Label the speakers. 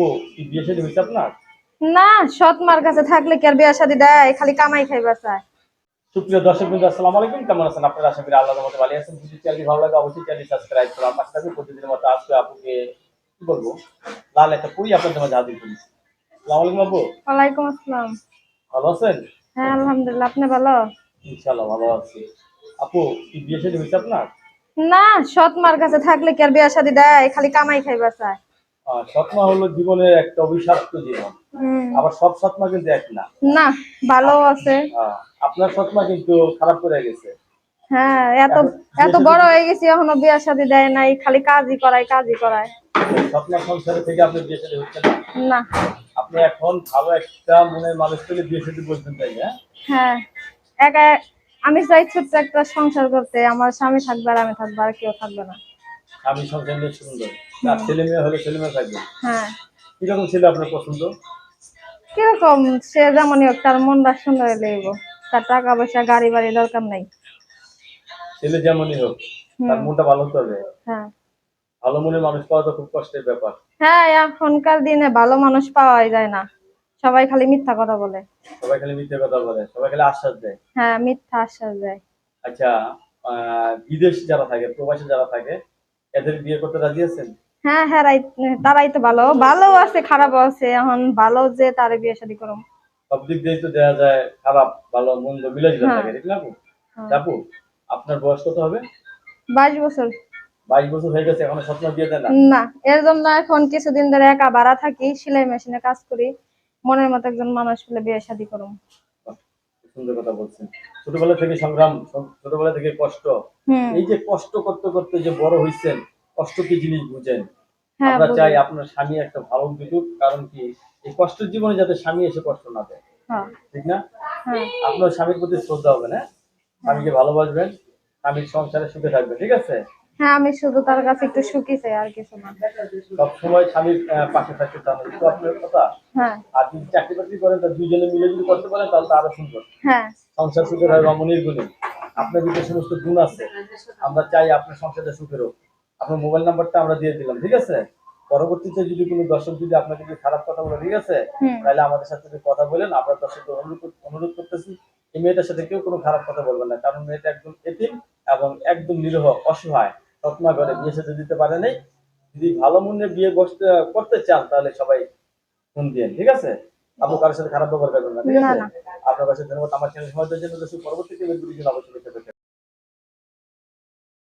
Speaker 1: ও কি বিয়ে শাদী হয়েছে আপনার?
Speaker 2: না, সৎ মার কাছে থাকলে কি আর বিয়ে শাদী দেয়? খালি কামাই খাইবার চায়।
Speaker 1: সুপ্রিয় দর্শক বিন্দু, আসসালামু আলাইকুম। কেমন আছেন আপনারা? আশা করি আল্লাহর রহমতে ভালো আছেন। যদি চ্যানেলটি ভালো লাগে অবশ্যই চ্যানেলটি সাবস্ক্রাইব করুন। আমার সাথে প্রতিদিনের মতো আজকে আপুকে কি বলবো, লাল একটা পুরি আপনাদের মাঝে হাজির করেছি। আসসালামু আলাইকুম আপু,
Speaker 2: ওয়ালাইকুম আসসালাম।
Speaker 1: ভালো আছেন?
Speaker 2: হ্যাঁ, আলহামদুলিল্লাহ। আপনি ভালো?
Speaker 1: ইনশাআল্লাহ ভালো আছি। আপু কি বিয়ে শাদী হয়েছে আপনার?
Speaker 2: না, সৎ মার কাছে থাকলে কি আর বিয়ে শাদী দেয়? খালি কামাই খাইবার চায়।
Speaker 1: সৎমা হলো জীবনের একটা অভিশপ্ত জীবন। আবার সব সৎমা কিন্তু এক না।
Speaker 2: না, ভালো আছে।
Speaker 1: আপনার সৎমা কিন্তু খারাপ করে গেছে।
Speaker 2: হ্যাঁ, এত
Speaker 1: এখন বিয়ে
Speaker 2: এত
Speaker 1: শাদী
Speaker 2: বড় হয়ে গেছি, এখনো বিয়ে শাদী দেয় নাই। খালি কাজই করায়, কাজই করায়।
Speaker 1: সৎমা সংসারে থেকে আপনি বিয়ে শাদী হচ্ছে না।
Speaker 2: না।
Speaker 1: আপনি এখন ভালো একটা মনের মানুষ পেলে বিয়ে শাদী বলতেন, তাই না?
Speaker 2: হ্যাঁ, একা আমি চাই ছোট্ট একটা সংসার করতে। আমার স্বামী থাকবে আর আমি থাকবো, আর কেউ থাকবে না।
Speaker 1: স্বামী সংসার নিয়ে সুন্দর। আর ছেলে মেয়ে হলে ছেলে মেয়ে থাকবে।
Speaker 2: হ্যাঁ।
Speaker 1: কিরকম ছেলে আপনার পছন্দ?
Speaker 2: কিরকম সে যেমনই হোক, তার মনটা সুন্দর হইলেই হইবো। তার টাকা পয়সা গাড়ি বাড়ি দরকার নাই।
Speaker 1: ছেলে যেমনই হোক, তার
Speaker 2: হুম।
Speaker 1: মনটা ভালো হতে হবে।
Speaker 2: হ্যাঁ।
Speaker 1: ভালো মনের মানুষ পাওয়া তো খুব কষ্টের ব্যাপার।
Speaker 2: হ্যাঁ, এখনকার দিনে ভালো মানুষ পাওয়াই যায় না। সবাই খালি মিথ্যা কথা বলে।
Speaker 1: সবাই খালি মিথ্যে কথা বলে, সবাই খালি আশ্বাস দেয়।
Speaker 2: হ্যাঁ, মিথ্যা আশ্বাস দেয়।
Speaker 1: আচ্ছা, বিদেশ যারা থাকে, প্রবাসী যারা থাকে, এদের বিয়ে করতে রাজি আছেন?
Speaker 2: হ্যাঁ, হ্যাঁ, তারাই তো ভালো ভালো আছে, খারাপও আছে। এখন ভালো যে তার বিয়ে শাদী করুম।
Speaker 1: সব দিক দিয়ে তো দেওয়া যায়, খারাপ ভালো মন্দ মিলাজিলা
Speaker 2: হ্যাঁ।
Speaker 1: থাকে, ঠিক না আপু?
Speaker 2: হ্যাঁ।
Speaker 1: আপু, আপনার বয়স কত হবে?
Speaker 2: 22 বছর।
Speaker 1: 22 বছর হয়ে গেছে, এখনো স্বপ্ন বিয়ে দেয় না?
Speaker 2: না, এর জন্য এখন কিছুদিন ধরে একা ভাড়া থাকি, সেলাই মেশিনে কাজ করি। মনের মতো একজন মানুষ পেলে বিয়ে শাদী করুম।
Speaker 1: বাহ, খুব সুন্দর কথা বলছেন। ছোটবেলা থেকে সংগ্রাম, ছোটবেলা থেকে কষ্ট।
Speaker 2: হুম।
Speaker 1: এই যে কষ্ট করতে করতে যে বড় হইছেন, কষ্ট কি জিনিস বুঝেন?
Speaker 2: হ্যাঁ,
Speaker 1: আমরা
Speaker 2: বুঝি।
Speaker 1: চাই আপনার স্বামী একটা ভালো দিতুক, কারণ কি এই কষ্টের জীবনে যাতে স্বামী এসে কষ্ট না দেয়,
Speaker 2: হ্যাঁ।
Speaker 1: ঠিক না?
Speaker 2: হ্যাঁ।
Speaker 1: আপনার স্বামীর প্রতি শ্রদ্ধা হবে না, স্বামীকে ভালোবাসবেন, স্বামীর সংসারে সুখে থাকবে, ঠিক আছে?
Speaker 2: হ্যাঁ, আমি শুধু তার কাছে একটু সুখী চাই, আর কিছু না।
Speaker 1: সব সময় স্বামীর পাশে থাকতে চান, তো আপনার কথা।
Speaker 2: হ্যাঁ।
Speaker 1: আর যদি চাকরি বাকরি করেন, তা দুইজনে মিলে যদি করতে পারেন তাহলে তো আরো সুন্দর।
Speaker 2: হ্যাঁ।
Speaker 1: সংসার সুখের হয় রমণীর গুণে। আপনার ভিতরে সমস্ত গুণ আছে, আমরা চাই আপনার সংসারটা সুখের হোক। আপনার মোবাইল নাম্বারটা আমরা দিয়ে দিলাম, ঠিক আছে? পরবর্তীতে যদি কোনো দর্শক যদি আপনাকে যদি খারাপ কথা বলে, ঠিক আছে, তাহলে আমাদের সাথে যদি কথা বলেন, আমরা দর্শককে অনুরোধ করতেছি এই মেয়েটার সাথে কেউ কোনো খারাপ কথা বলবেন না, কারণ মেয়েটা একদম এতিম এবং একদম নিরহ, অসহায়। স্বপ্না করে বিয়ে সাথে দিতে পারে নাই। যদি ভালো মনে বিয়ে করতে চান তাহলে সবাই ফোন দিয়েন, ঠিক আছে? আপনি কারোর সাথে খারাপ ব্যবহার করবেন না, ঠিক
Speaker 2: না,
Speaker 1: আছে?
Speaker 2: না।
Speaker 1: আপনার কাছে ধন্যবাদ। আমার চ্যানেল সময় দেওয়ার জন্য। পরবর্তীতে অবশ্যই